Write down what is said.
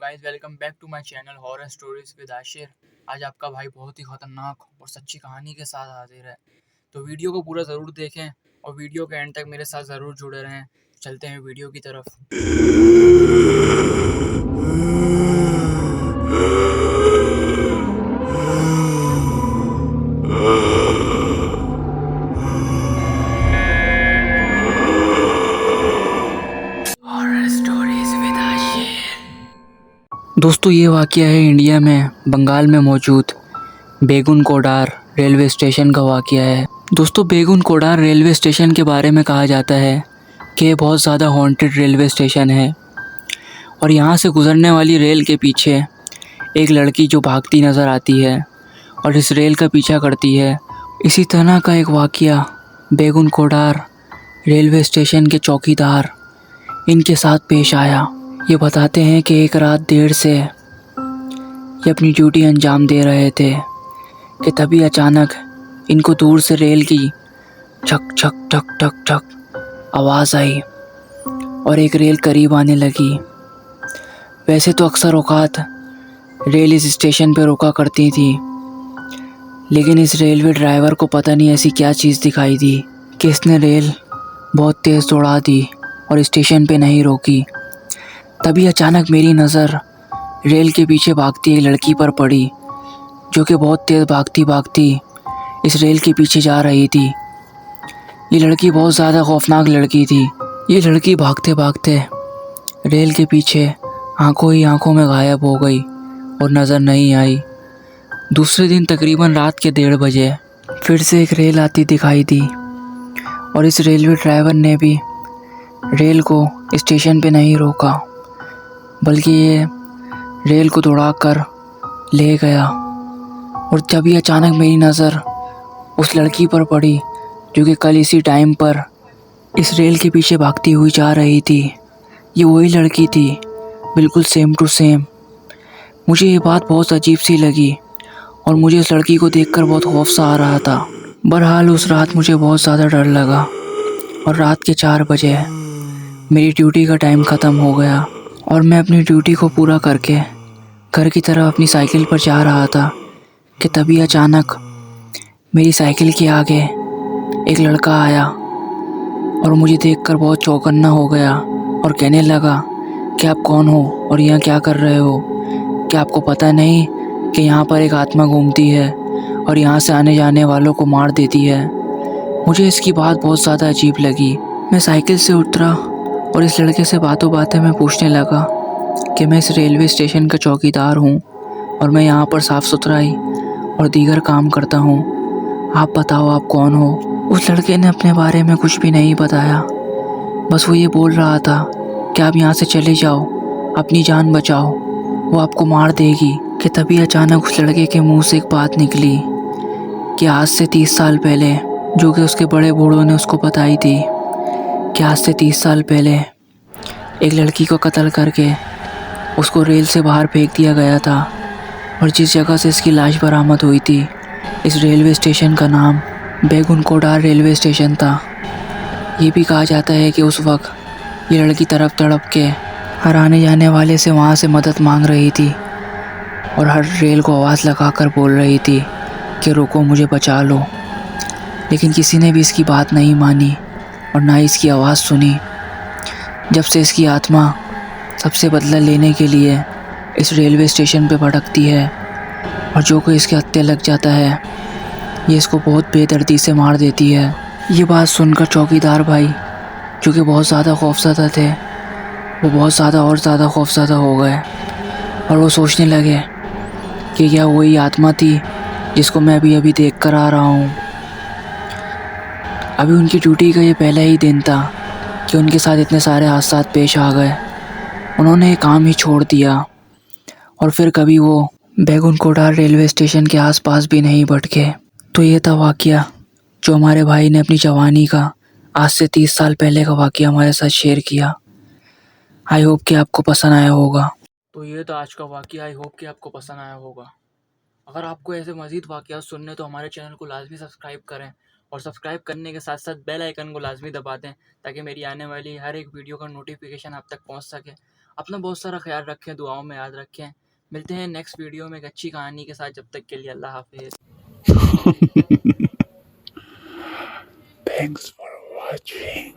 Guys, welcome back to my channel horror stories with Ashir. आज आपका भाई बहुत ही खतरनाक और सच्ची कहानी के साथ हाजिर है। तो वीडियो को पूरा ज़रूर देखें और वीडियो के एंड तक मेरे साथ ज़रूर जुड़े रहें। चलते हैं वीडियो की तरफ। Horror stories with Ashir. दोस्तों, ये वाक़या है इंडिया में बंगाल में मौजूद बेगुन कोडार रेलवे स्टेशन का वाक़या है। दोस्तों, बेगुन कोडार रेलवे स्टेशन के बारे में कहा जाता है कि ये बहुत ज़्यादा हॉन्टेड रेलवे स्टेशन है और यहाँ से गुज़रने वाली रेल के पीछे एक लड़की जो भागती नज़र आती है और इस रेल का पीछा करती है। इसी तरह का एक वाक़या बेगुन कोडार रेलवे स्टेशन के चौकीदार इनके साथ पेश आया। ये बताते हैं कि एक रात देर से ये अपनी ड्यूटी अंजाम दे रहे थे कि तभी अचानक इनको दूर से रेल की छक छक ठक ठक ठक आवाज़ आई और एक रेल करीब आने लगी। वैसे तो अक्सर औकात रेल इस स्टेशन पर रुका करती थी, लेकिन इस रेलवे ड्राइवर को पता नहीं ऐसी क्या चीज़ दिखाई दी कि इसने रेल बहुत तेज़ दौड़ा दी और स्टेशन पे नहीं रोकी। तभी अचानक मेरी नज़र रेल के पीछे भागती एक लड़की पर पड़ी, जो कि बहुत तेज़ भागती भागती इस रेल के पीछे जा रही थी। ये लड़की बहुत ज़्यादा खौफनाक लड़की थी। ये लड़की भागते भागते रेल के पीछे आंखों ही आंखों में गायब हो गई और नज़र नहीं आई। दूसरे दिन तकरीबन रात के 1:30 बजे फिर से एक रेल आती दिखाई दी और इस रेलवे ड्राइवर ने भी रेल को स्टेशन पे नहीं रोका, बल्कि ये रेल को दौड़ाकर ले गया। और तभी अचानक मेरी नज़र उस लड़की पर पड़ी, जो कि कल इसी टाइम पर इस रेल के पीछे भागती हुई जा रही थी। ये वही लड़की थी, बिल्कुल सेम टू सेम। मुझे ये बात बहुत अजीब सी लगी और मुझे इस लड़की को देखकर बहुत खौफ सा आ रहा था। बहरहाल उस रात मुझे बहुत ज़्यादा डर लगा और रात के 4 बजे मेरी ड्यूटी का टाइम ख़त्म हो गया और मैं अपनी ड्यूटी को पूरा करके घर की तरफ अपनी साइकिल पर जा रहा था कि तभी अचानक मेरी साइकिल के आगे एक लड़का आया और मुझे देखकर बहुत चौकन्ना हो गया और कहने लगा कि आप कौन हो और यहाँ क्या कर रहे हो? क्या आपको पता नहीं कि यहाँ पर एक आत्मा घूमती है और यहाँ से आने जाने वालों को मार देती है? मुझे इसकी बात बहुत ज़्यादा अजीब लगी। मैं साइकिल से उतरा और इस लड़के से बातों बातें में पूछने लगा कि मैं इस रेलवे स्टेशन का चौकीदार हूँ और मैं यहाँ पर साफ़ सुथराई और दीगर काम करता हूँ। आप बताओ, आप कौन हो? उस लड़के ने अपने बारे में कुछ भी नहीं बताया, बस वो ये बोल रहा था कि आप यहाँ से चले जाओ, अपनी जान बचाओ, वो आपको मार देगी। कि तभी अचानक उस लड़के के मुंह से एक बात निकली कि आज से 30 साल पहले, जो कि उसके बड़े बूढ़ों ने उसको बताई थी कि आज से 30 साल पहले एक लड़की को कत्ल करके उसको रेल से बाहर फेंक दिया गया था और जिस जगह से इसकी लाश बरामद हुई थी, इस रेलवे स्टेशन का नाम बेगुन कोडार रेलवे स्टेशन था। ये भी कहा जाता है कि उस वक्त ये लड़की तड़प तड़प के हर आने जाने वाले से वहाँ से मदद मांग रही थी और हर रेल को आवाज़ लगाकर बोल रही थी कि रुको, मुझे बचा लो। लेकिन किसी ने भी इसकी बात नहीं मानी और ना ही इसकी आवाज़ सुनी। जब से इसकी आत्मा सबसे बदला लेने के लिए इस रेलवे स्टेशन पे भटकती है और जो कोई इसके हत्थे लग जाता है, ये इसको बहुत बेदर्दी से मार देती है। ये बात सुनकर चौकीदार भाई, जो कि बहुत ज़्यादा खौफज़दा थे, वो बहुत ज़्यादा और ज़्यादा खौफज़दा हो गए और वो सोचने लगे कि क्या वही आत्मा थी जिसको मैं अभी अभी देख कर आ रहा हूँ। अभी उनकी ड्यूटी का ये पहला ही दिन था कि उनके साथ इतने सारे हादसा पेश आ गए। उन्होंने ये काम ही छोड़ दिया और फिर कभी वो बेगुन कोडार रेलवे स्टेशन के आसपास भी नहीं भटके। तो ये था वाक़या जो हमारे भाई ने अपनी जवानी का आज से 30 साल पहले का वाक़या हमारे साथ शेयर किया। आई होप कि आपको पसंद आया होगा। तो ये था आज का वाक़या। आई होप कि आपको पसंद आया होगा। अगर आपको ऐसे मज़ीद वाक़यात सुनने तो हमारे चैनल को लाजमी सब्सक्राइब करें और सब्सक्राइब करने के साथ साथ बेल आइकन को लाजमी दबा दें ताकि मेरी आने वाली हर एक वीडियो का नोटिफिकेशन आप तक पहुंच सके। अपना बहुत सारा ख्याल रखें, दुआओं में याद रखें। मिलते हैं नेक्स्ट वीडियो में एक अच्छी कहानी के साथ। जब तक के लिए अल्लाह हाफिज़। Thanks for watching.